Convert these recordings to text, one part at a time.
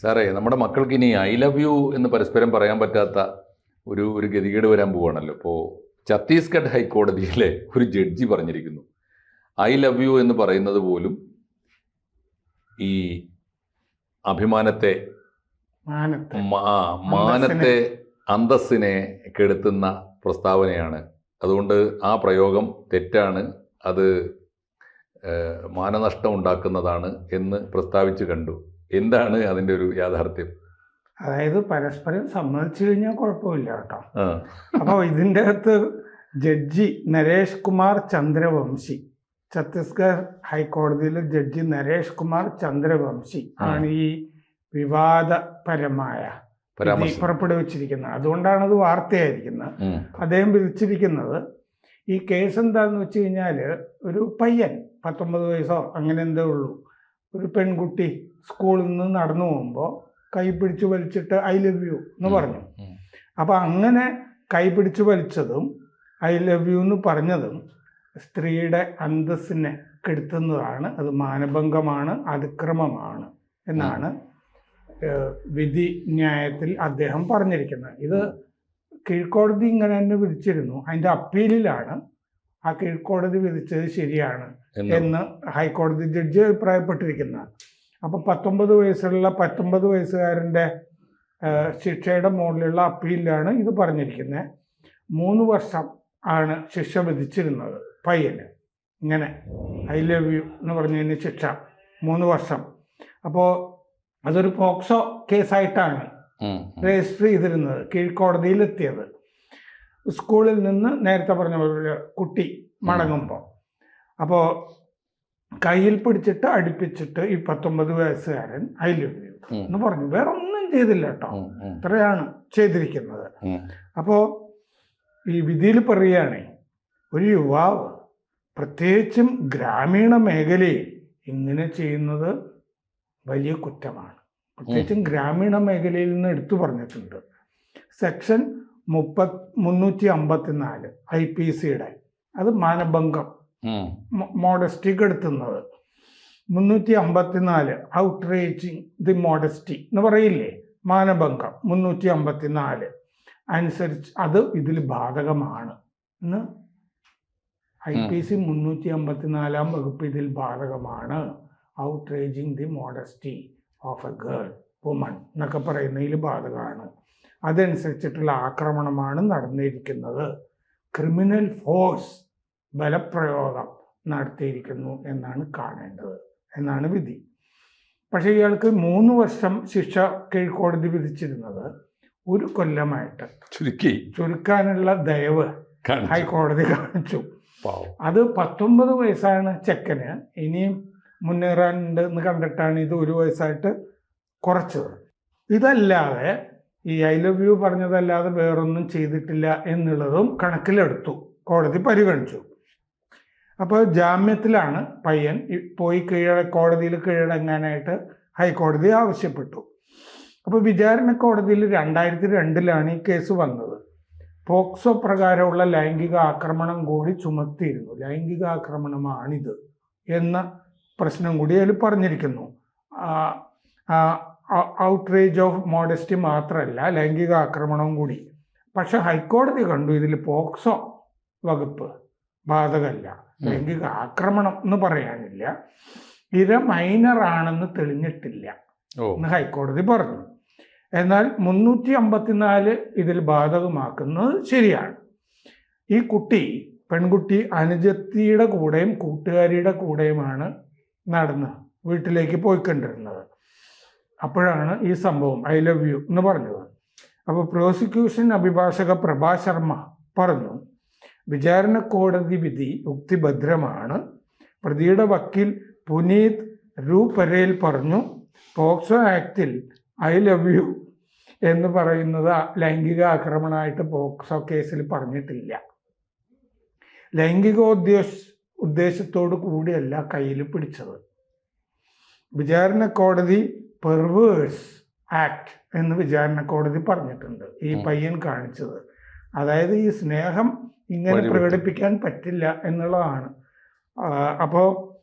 സാറേ, നമ്മുടെ മക്കൾക്ക് ഇനി ഐ ലവ് യു എന്ന് പരസ്പരം പറയാൻ പറ്റാത്ത ഒരു ഗതികേട് വരാൻ പോവാണല്ലോ. ഇപ്പോൾ ഛത്തീസ്ഗഡ് ഹൈക്കോടതിയിലെ ഒരു ജഡ്ജി പറഞ്ഞിരിക്കുന്നു, ഐ ലവ് യു എന്ന് പറയുന്നത് പോലും ഈ അഭിമാനത്തെ, മാനത്തെ, അന്തസ്സിനെ കെടുത്തുന്ന പ്രസ്താവനയാണ്. അതുകൊണ്ട് ആ പ്രയോഗം തെറ്റാണ്, അത് മാനനഷ്ടം ഉണ്ടാക്കുന്നതാണ് എന്ന് പ്രസ്താവിച്ച് കണ്ടു. എന്താണ് അതിൻ്റെ ഒരു യാഥാർത്ഥ്യം? അതായത് പരസ്പരം സമ്മതിച്ചു കഴിഞ്ഞാൽ കുഴപ്പമില്ല കേട്ടോ. അപ്പോൾ ഇതിൻ്റെ അകത്ത് ജഡ്ജി നരേഷ് കുമാർ ചന്ദ്രവംശി, ഛത്തീസ്ഗഡ് ഹൈക്കോടതിയിലെ ജഡ്ജി നരേഷ് കുമാർ ചന്ദ്രവംശി ആണ് ഈ വിവാദപരമായ വിധി പുറപ്പെടുവിച്ചിരിക്കുന്നത്. അതുകൊണ്ടാണ് അത് വാർത്തയായിരിക്കുന്നത്. അദ്ദേഹം വിധിച്ചിരിക്കുന്നത്, ഈ കേസ് എന്താണെന്ന് വെച്ച് കഴിഞ്ഞാൽ, ഒരു പയ്യൻ 19 വയസ്സോ അങ്ങനെ എന്തോ ഉള്ളൂ, ഒരു പെൺകുട്ടി സ്കൂളിൽ നിന്ന് നടന്നു പോകുമ്പോൾ കൈ പിടിച്ച് വലിച്ചിട്ട് ഐ ലവ് യു എന്ന് പറഞ്ഞു. അപ്പം അങ്ങനെ കൈ പിടിച്ച് വലിച്ചതും ഐ ലവ് യു എന്ന് പറഞ്ഞതും സ്ത്രീയുടെ അന്തസ്സിനെ കെടുത്തുന്നതാണ്, അത് മാനഭംഗമാണ്, അതിക്രമമാണ് എന്നാണ് വിധി ന്യായത്തിൽ അദ്ദേഹം പറഞ്ഞിരിക്കുന്നത്. ഇത് കീഴ്ക്കോടതി ഇങ്ങനെ തന്നെ വിധിച്ചിരുന്നു. അതിൻ്റെ അപ്പീലിലാണ് ആ കീഴ്ക്കോടതി വിധിച്ചത് ശരിയാണ് എന്ന് ഹൈക്കോടതി ജഡ്ജി അഭിപ്രായപ്പെട്ടിരിക്കുന്നത്. അപ്പോൾ 19 വയസ്സുള്ള 19 വയസ്സുകാരൻ്റെ ശിക്ഷയുടെ മുകളിലുള്ള അപ്പീലിലാണ് ഇത് പറഞ്ഞിരിക്കുന്നത്. 3 വർഷം ആണ് ശിക്ഷ വിധിച്ചിരുന്നത് പയ്യന്. ഇങ്ങനെ ഐ ലവ് യു എന്ന് പറഞ്ഞതിന് ശിക്ഷ 3 വർഷം. അപ്പോൾ അതൊരു പോക്സോ കേസായിട്ടാണ് രജിസ്റ്റർ ചെയ്തിരുന്നത്. കീഴ്ക്കോടതിയിലെത്തിയത് സ്കൂളിൽ നിന്ന് നേരത്തെ പറഞ്ഞ പോലെ കുട്ടി മടങ്ങുമ്പോൾ, അപ്പോൾ കയ്യിൽ പിടിച്ചിട്ട് അടുപ്പിച്ചിട്ട് ഈ 19 വയസ്സുകാരൻ ഐ ലവ് യു എന്ന് പറഞ്ഞു. വേറെ ഒന്നും ചെയ്തില്ല കേട്ടോ, ഇത്രയാണ് ചെയ്തിരിക്കുന്നത്. അപ്പോൾ ഈ വിധിയിൽ പറയുകയാണെ, ഒരു യുവാവ് പ്രത്യേകിച്ചും ഗ്രാമീണ മേഖലയിൽ ഇങ്ങനെ ചെയ്യുന്നത് വലിയ കുറ്റമാണ്. പ്രത്യേകിച്ചും ഗ്രാമീണ മേഖലയിൽ നിന്ന് എടുത്തു പറഞ്ഞിട്ടുണ്ട്. സെക്ഷൻ 354 IPCയുടെ, അത് മാനഭംഗം, മോഡസ്റ്റി കെടുത്തുന്നത്. 354 ഔട്ട്റേജിങ് ദി മോഡസ്റ്റി എന്ന് പറയില്ലേ, മാനഭംഗം 354 അനുസരിച്ച് അത് ഇതിൽ ബാധകമാണ് എന്ന് IPC 354 വകുപ്പ് ഇതിൽ ബാധകമാണ്. Outraging the modesty of A girl, woman എന്നൊക്കെ പറയുന്നതിൽ ബാധകമാണ്. അതനുസരിച്ചിട്ടുള്ള ആക്രമണമാണ് നടന്നിരിക്കുന്നത്. ക്രിമിനൽ ഫോഴ്സ്, ബലപ്രയോഗം നടത്തിയിരിക്കുന്നു എന്നാണ് കാണേണ്ടത് എന്നാണ് വിധി. പക്ഷേ ഇയാൾക്ക് 3 വർഷം ശിക്ഷ കീഴ്ക്കോടതി വിധിച്ചിരുന്നത് 1 കൊല്ലമായിട്ട് ചുരുക്കാനുള്ള ദയവ് ഹൈക്കോടതി കാണിച്ചു. അത് 19 വയസ്സാണ് ചെക്കന്, ഇനിയും മുന്നേറാനുണ്ട് എന്ന് കണ്ടിട്ടാണ് ഇത് 1 വയസ്സായിട്ട് കുറച്ചത്. ഇതല്ലാതെ ഈ ഐ ലവ് യു പറഞ്ഞതല്ലാതെ വേറൊന്നും ചെയ്തിട്ടില്ല എന്നുള്ളതും കണക്കിലെടുത്തു, കോടതി പരിഗണിച്ചു. അപ്പോൾ ജാമ്യത്തിലാണ് പയ്യൻ പോയി കോടതിയിൽ കീഴടങ്ങാനായിട്ട് ഹൈക്കോടതി ആവശ്യപ്പെട്ടു. അപ്പോൾ വിചാരണ കോടതിയിൽ 2002 ഈ കേസ് വന്നത്. പോക്സോ പ്രകാരമുള്ള ലൈംഗിക ആക്രമണം കൂടി ചുമത്തിയിരുന്നു. ലൈംഗിക ആക്രമണമാണിത് എന്ന പ്രശ്നം കൂടി അതിൽ പറഞ്ഞിരിക്കുന്നു. ഔട്ട്റേജ് ഓഫ് മോഡസ്റ്റി മാത്രമല്ല, ലൈംഗിക ആക്രമണവും കൂടി. പക്ഷെ ഹൈക്കോടതി കണ്ടു ഇതിൽ പോക്സോ വകുപ്പ് ബാധകമല്ല, ലൈംഗിക ആക്രമണം എന്ന് പറയാനില്ല, ഇര മൈനറാണെന്ന് തെളിഞ്ഞിട്ടില്ല എന്ന് ഹൈക്കോടതി പറഞ്ഞു. എന്നാൽ 354 ഇതിൽ ബാധകമാക്കുന്നത് ശരിയാണ്. ഈ പെൺകുട്ടി അനുജത്തിയുടെ കൂടെയും കൂട്ടുകാരിയുടെ കൂടെയുമാണ് നടന്ന് വീട്ടിലേക്ക് പോയിക്കൊണ്ടിരുന്നത്. അപ്പോഴാണ് ഈ സംഭവം ഐ ലവ് യു എന്ന് പറഞ്ഞത്. അപ്പോൾ പ്രോസിക്യൂഷൻ അഭിഭാഷക പ്രഭാ ശർമ്മ പറഞ്ഞു, വിചാരണ കോടതി വിധി യുക്തിഭദ്രമാണ്. പ്രതിയുടെ വക്കീൽ പുനീത് രൂപരേൽ പറഞ്ഞു, പോക്സോ ആക്ടിൽ ഐ ലവ് യു എന്ന് പറയുന്നത് ലൈംഗിക ആക്രമണമായിട്ട് പോക്സോ കേസിൽ പറഞ്ഞിട്ടില്ല. ഉദ്ദേശത്തോടു കൂടിയല്ല കയ്യിൽ പിടിച്ചത്. വിചാരണ കോടതി പെർവേഴ്സ് ആക്ട് എന്ന് വിചാരണ കോടതി പറഞ്ഞിട്ടുണ്ട് ഈ പയ്യൻ കാണിച്ചത്. അതായത് ഈ സ്നേഹം ഇങ്ങനെ പ്രകടിപ്പിക്കാൻ പറ്റില്ല എന്നുള്ളതാണ്. അപ്പോൾ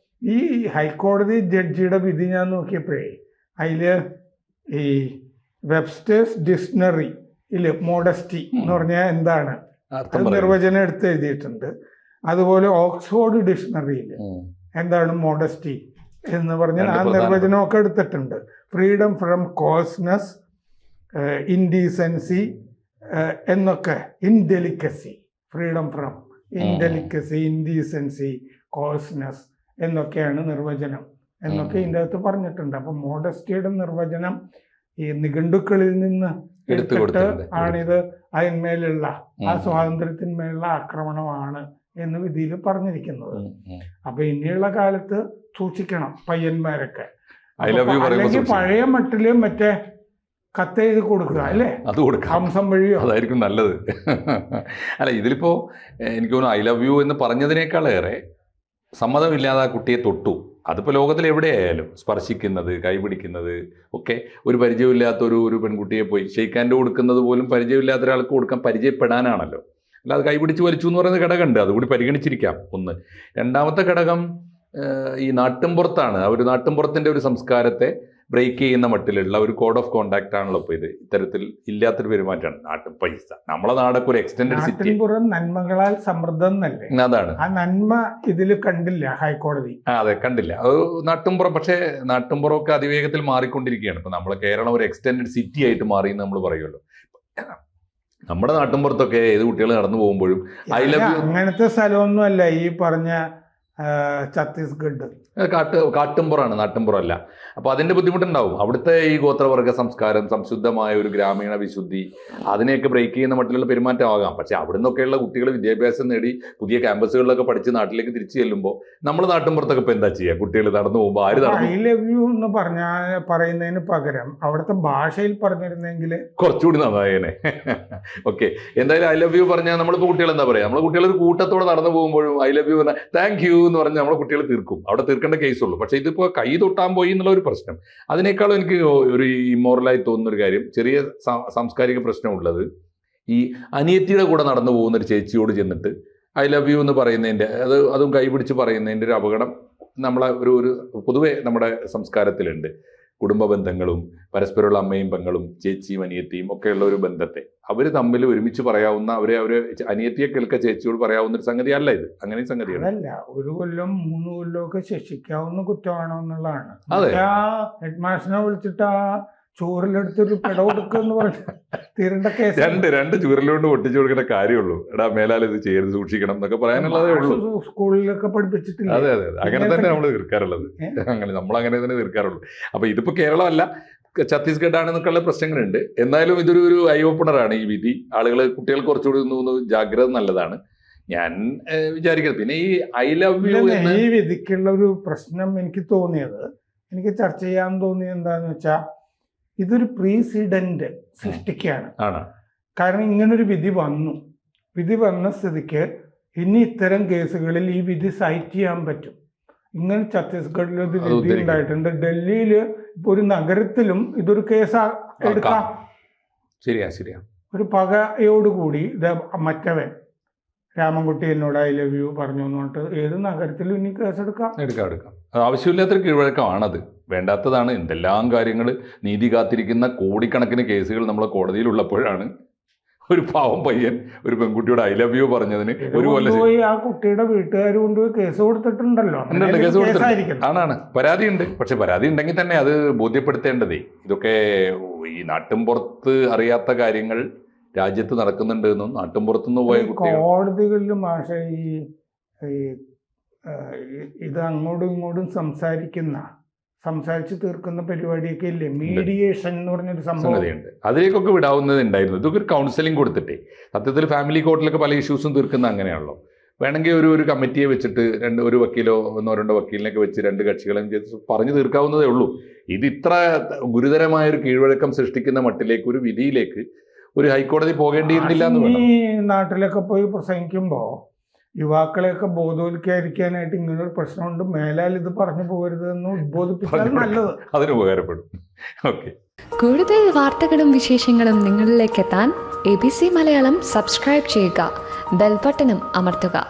ഈ ഹൈക്കോടതി ജഡ്ജിയുടെ വിധി ഞാൻ നോക്കിയപ്പോഴേ അതിൽ ഈ വെബ്സ്റ്റേഴ്സ് ഡിക്ഷണറിയിൽ മോഡസ്റ്റി എന്ന് പറഞ്ഞാൽ എന്താണ് അത് നിർവചനം എടുത്ത് എഴുതിയിട്ടുണ്ട്. അതുപോലെ ഓക്സ്ഫോർഡ് ഡിക്ഷണറിയിൽ എന്താണ് മോഡസ്റ്റി എന്ന് പറഞ്ഞാൽ ആ നിർവചനമൊക്കെ എടുത്തിട്ടുണ്ട്. ഫ്രീഡം ഫ്രം കോഴ്സ്നെസ്, ഇൻഡീസൻസി എന്നൊക്കെ, ഇൻഡെലിക്കസി, ഫ്രീഡം ഫ്രം ഇൻഡെലിക്കസി, ഇൻഡീസൻസി, കോഴ്സ്നെസ് എന്നൊക്കെയാണ് നിർവചനം എന്നൊക്കെ ഇതിൻ്റെ അകത്ത് പറഞ്ഞിട്ടുണ്ട്. അപ്പം മോഡസ്റ്റിയുടെ നിർവചനം ഈ നിഘണ്ടുക്കളിൽ നിന്ന് എടുത്തിട്ട് ആണിത് അതിന്മേലുള്ള ആ സ്വാതന്ത്ര്യത്തിന്മേലുള്ള ആക്രമണമാണ് എന്ന് വിധിയിൽ പറഞ്ഞിരിക്കുന്നത്. അപ്പൊ ഇനിയുള്ള കാലത്ത് സൂക്ഷിക്കണം പയ്യന്മാരൊക്കെ. അല്ലെങ്കിൽ പഴയ മട്ടില് മറ്റേ കത്തെഴുതി കൊടുക്കുക അല്ലേ, അത് കൊടുക്കാം, ഹംസം വഴിയോ, അതായിരിക്കും നല്ലത്. അല്ല, ഇതിലിപ്പോ എനിക്ക് തോന്നുന്നു ഐ ലവ് യു എന്ന് പറഞ്ഞതിനേക്കാളേറെ സമ്മതമില്ലാതെ ആ കുട്ടിയെ തൊട്ടു. അതിപ്പോൾ ലോകത്തിൽ എവിടെയായാലും സ്പർശിക്കുന്നത്, കൈപിടിക്കുന്നത് ഒക്കെ ഒരു പരിചയമില്ലാത്ത ഒരു പെൺകുട്ടിയെ പോയി ഷെയ്ക്ക് ഹാൻഡ് കൊടുക്കുന്നത് പോലും പരിചയമില്ലാത്ത ഒരാൾക്ക് കൊടുക്കാൻ പരിചയപ്പെടാനാണല്ലോ. അല്ലാതെ കൈപിടിച്ച് വലിച്ചു എന്ന് പറയുന്ന ഘടകമുണ്ട്, അതുകൂടി പരിഗണിച്ചിരിക്കാം ഒന്ന്. രണ്ടാമത്തെ ഘടകം ഈ നാട്ടിൻപുറത്താണ്. ആ ഒരു നാട്ടിൻപുറത്തിൻ്റെ ഒരു സംസ്കാരത്തെ ബ്രേക്ക് ചെയ്യുന്ന മട്ടിലുള്ള ഒരു കോഡ് ഓഫ് കോണ്ടാക്ട് ആണല്ലോ ഇപ്പോൾ ഇത്. ഇത്തരത്തിൽ ഇല്ലാത്തൊരു പെരുമാറ്റമാണ് നാട്ടിൻ പൈസ. നമ്മളെ നാടൊക്കെ ഒരു എക്സ്റ്റൻഡഡ് സിറ്റി, നന്മകളാൽ സമൃദ്ധം എന്നല്ലേ, അതാണ്. ആ നന്മ ഇതിൽ കണ്ടില്ല ഹൈക്കോടതി. അതെ, കണ്ടില്ല. നാട്ടിൻപുറം, പക്ഷേ നാട്ടിൻപുറമൊക്കെ അതിവേഗത്തിൽ മാറിക്കൊണ്ടിരിക്കുകയാണ്. ഇപ്പൊ നമ്മളെ കേരളം ഒരു എക്സ്റ്റൻഡഡ് സിറ്റി ആയിട്ട് മാറി എന്ന് നമ്മൾ പറയുമല്ലോ. നമ്മുടെ നാട്ടിൻപുറത്തൊക്കെ ഏത് കുട്ടികൾ നടന്നു പോകുമ്പോഴും ഐ ലവ് യു അങ്ങനത്തെ സ്ഥലമൊന്നും അല്ല ഈ പറഞ്ഞ ഛത്തീസ്ഗഡ്. കാട്ടുംപുറമാണ്, നാട്ടിൻപുറമല്ല. അപ്പോൾ അതിൻ്റെ ബുദ്ധിമുട്ടുണ്ടാവും. അവിടുത്തെ ഈ ഗോത്രവർഗ സംസ്കാരം, സംശുദ്ധമായ ഒരു ഗ്രാമീണ വിശുദ്ധി, അതിനെയൊക്കെ ബ്രേക്ക് ചെയ്യുന്ന മട്ടിലുള്ള പെരുമാറ്റമാകാം. പക്ഷേ അവിടെ നിന്നൊക്കെയുള്ള കുട്ടികൾ വിദ്യാഭ്യാസം നേടി പുതിയ ക്യാമ്പസുകളിലൊക്കെ പഠിച്ച് നാട്ടിലേക്ക് തിരിച്ചു ചെല്ലുമ്പോൾ നമ്മൾ നാട്ടിൻപുറത്തൊക്കെ ഇപ്പോൾ എന്താ ചെയ്യുക? കുട്ടികൾ നടന്നു പോകുമ്പോൾ ആര് നടന്നു? ഐ ലവ് യു എന്ന് പറയുന്നതിന് പകരം അവിടുത്തെ ഭാഷയിൽ പറഞ്ഞിരുന്നെങ്കിൽ കുറച്ചുകൂടി നന്നായേനെ. ഓക്കെ, എന്തായാലും ഐ ലവ് യു പറഞ്ഞാൽ നമ്മളിപ്പോൾ കുട്ടികൾ എന്താ പറയുക? നമ്മൾ കുട്ടികൾ ഒരു കൂട്ടത്തോടെ നടന്നു പോകുമ്പോഴും ഐ ലവ് യു പറഞ്ഞാൽ താങ്ക് യു എന്ന് പറഞ്ഞാൽ നമ്മളെ കുട്ടികൾ തീർക്കും. അവിടെ തീർക്കേണ്ട കേസുള്ളൂ. പക്ഷേ ഇതിപ്പോൾ കൈ തൊട്ടാൻ പോയി എന്നുള്ള ഒരു പ്രശ്നം. അതിനേക്കാളും എനിക്ക് ഒരു ഇമ്മോറലായി തോന്നുന്നൊരു കാര്യം, ചെറിയ സാംസ്കാരിക പ്രശ്നമുള്ളത്, ഈ അനിയത്തിയുടെ കൂടെ നടന്നു പോകുന്ന ഒരു ചേച്ചിയോട് ചെന്നിട്ട് ഐ ലവ് യു എന്ന് പറയുന്നതിൻ്റെ അതും കൈപിടിച്ച് പറയുന്നതിൻ്റെ ഒരു അപകടം നമ്മളെ ഒരു പൊതുവെ നമ്മുടെ സംസ്കാരത്തിലുണ്ട്. കുടുംബ ബന്ധങ്ങളും പരസ്പരമുള്ള അമ്മയും പെങ്ങളും ചേച്ചിയും അനിയത്തിയും ഒക്കെയുള്ള ഒരു ബന്ധത്തെ അവർ തമ്മിൽ ഒരുമിച്ച് പറയാവുന്ന, അവരെ അനിയത്തിയെ കേൾക്ക ചേച്ചിയോട് പറയാവുന്ന ഒരു സംഗതി അല്ല ഇത്. അങ്ങനെ സംഗതിയാണ്. അതല്ല, 1 കൊല്ലം 3 കൊല്ലമൊക്കെ ശിക്ഷിക്കാവുന്ന കുറ്റമാണോ എന്നുള്ളതാണ്. അതെ, ഹെഡ് മാസ്റ്ററിനെ വിളിച്ചിട്ട് ആ ചോറിലെടുത്തൊരു പിട കൊടുക്കുമെന്ന് പറഞ്ഞു തീരേണ്ട കേസ്. രണ്ട് ചൂരലുകൊണ്ട് പൊട്ടിച്ചു കൊടുക്കേണ്ട കാര്യമുള്ളൂ. എടാ മേലാൽ ഇത് ചെയ്യരുത്, സൂക്ഷിക്കണം എന്നൊക്കെ പറയാനുള്ളതേ ഉള്ളൂ. സ്കൂളിലൊക്കെ പഠിപ്പിച്ചിട്ടില്ല. അതെ, അങ്ങനെ തന്നെ നമ്മൾ തീർക്കാറുള്ളത്. നമ്മൾ അങ്ങനെ തന്നെ തീർക്കാറുള്ളൂ. അപ്പൊ ഇതിപ്പോ കേരളമല്ല, ഛത്തീസ്ഗഡ് ആണെന്നൊക്കെയുള്ള പ്രശ്നങ്ങളുണ്ട്. എന്നാലും ഇതൊരു ഐ ഓപ്പണറാണ് ഈ വിധി. കുട്ടികൾ കുറച്ചുകൂടി ഒന്ന് ജാഗ്രത നല്ലതാണ് ഞാൻ വിചാരിക്കുന്നത്. പിന്നെ ഈ ഐ ലവ് യു ഈ വിധിക്കുള്ള ഒരു പ്രശ്നം എനിക്ക് തോന്നിയത്, എനിക്ക് ചർച്ച ചെയ്യാൻ തോന്നിയത് എന്താന്ന് വെച്ചാൽ, ഇതൊരു പ്രീസിഡന്റ് സൃഷ്ടിക്കുകയാണ്. കാരണം ഇങ്ങനൊരു വിധി വന്ന സ്ഥിതിക്ക് ഇനി ഇത്തരം കേസുകളിൽ ഈ വിധി സൈറ്റ് ചെയ്യാൻ പറ്റും. ഇങ്ങനെ ഛത്തീസ്ഗഡിൽ ഒരു വിധി ഉണ്ടായിട്ടുണ്ട്. ഡൽഹിയിൽ ഇപ്പൊ ഒരു നഗരത്തിലും ഇതൊരു കേസ് എടുക്കാം. ശരിയാ. ഒരു പകയോടുകൂടി മറ്റവൻ രാമൻകുട്ടി എന്നോട് ഐ ലവ് യു പറഞ്ഞു എന്ന് പറഞ്ഞിട്ട് ഏത് നഗരത്തിലും ഇനി കേസെടുക്കാം. ആവശ്യമില്ലാത്തൊരു കീഴ്വഴക്കമാണത്, വേണ്ടാത്തതാണ്. എന്തെല്ലാം കാര്യങ്ങൾ നീതി കാത്തിരിക്കുന്ന കോടിക്കണക്കിന് കേസുകൾ നമ്മളെ കോടതിയിലുള്ളപ്പോഴാണ് ഒരു പാവം പയ്യൻ ഒരു പെൺകുട്ടിയോട് ഐ ലവ് യു പറഞ്ഞതിന് ഒരു കൊല്ലം ആ കുട്ടിയുടെ വീട്ടുകാർ കൊണ്ടുപോയി കേസ് കൊടുത്തിട്ടുണ്ടല്ലോ. കേസ് കൊടുത്തിട്ടുണ്ട്, ആണ്, പരാതിയുണ്ട്. പക്ഷെ പരാതി ഉണ്ടെങ്കിൽ തന്നെ അത് ബോധ്യപ്പെടുത്തേണ്ടതേ. ഇതൊക്കെ ഈ നാട്ടിൻപുറത്ത് അറിയാത്ത കാര്യങ്ങൾ രാജ്യത്ത് നടക്കുന്നുണ്ട് എന്നും നാട്ടിൻപുറത്തുനിന്ന് പോയ കോടതികളിലും മാഷെ ഇത് അങ്ങോട്ടും ഇങ്ങോട്ടും സംസാരിച്ച് തീർക്കുന്ന പരിപാടിയൊക്കെ ഇല്ലേ, മീഡിയേഷൻ എന്ന് പറഞ്ഞൊരു സംഗതിയുണ്ട്. അതിലേക്കൊക്കെ വിടാവുന്നത് ഉണ്ടായിരുന്നു. ഇതൊക്കെ ഒരു കൗൺസിലിംഗ് കൊടുത്തിട്ടേ. സത്യത്തിൽ ഫാമിലി കോർട്ടിലൊക്കെ പല ഇഷ്യൂസും തീർക്കുന്ന അങ്ങനെയാണല്ലോ. വേണമെങ്കിൽ ഒരു കമ്മിറ്റിയെ വെച്ചിട്ട് ഒരു വക്കീലോ 1-2 വക്കീലിനൊക്കെ വെച്ച് 2 കക്ഷികളെയും ചെയ്ത് പറഞ്ഞു തീർക്കാവുന്നതേ ഉള്ളൂ. ഇത് ഇത്ര ഗുരുതരമായൊരു കീഴ്വഴക്കം സൃഷ്ടിക്കുന്ന മട്ടിലേക്ക് ഒരു വിധിയിലേക്ക് ഒരു ഹൈക്കോടതി പോകേണ്ടിയിരുന്നില്ല എന്ന് വേണം. ഈ നാട്ടിലൊക്കെ പോയി പ്രസംഗിക്കുമ്പോൾ യുവാക്കളെയൊക്കെ ബോധവൽക്കരിക്കാനായിട്ട് ഇങ്ങനൊരു പ്രശ്നമുണ്ട്, മേലാൽ ഇത് പറഞ്ഞു പോകരുത് എന്ന് ഉദ്ബോധിപ്പിച്ചാൽ നല്ലത്. അതിന് ഉപകാരപ്പെടും. ഓക്കെ, കൂടുതൽ വാർത്തകളും വിശേഷങ്ങളും നിങ്ങളിലേക്ക് എത്താൻ ABC മലയാളം സബ്സ്ക്രൈബ് ചെയ്യുക, ബെൽ ബട്ടണും അമർത്തുക.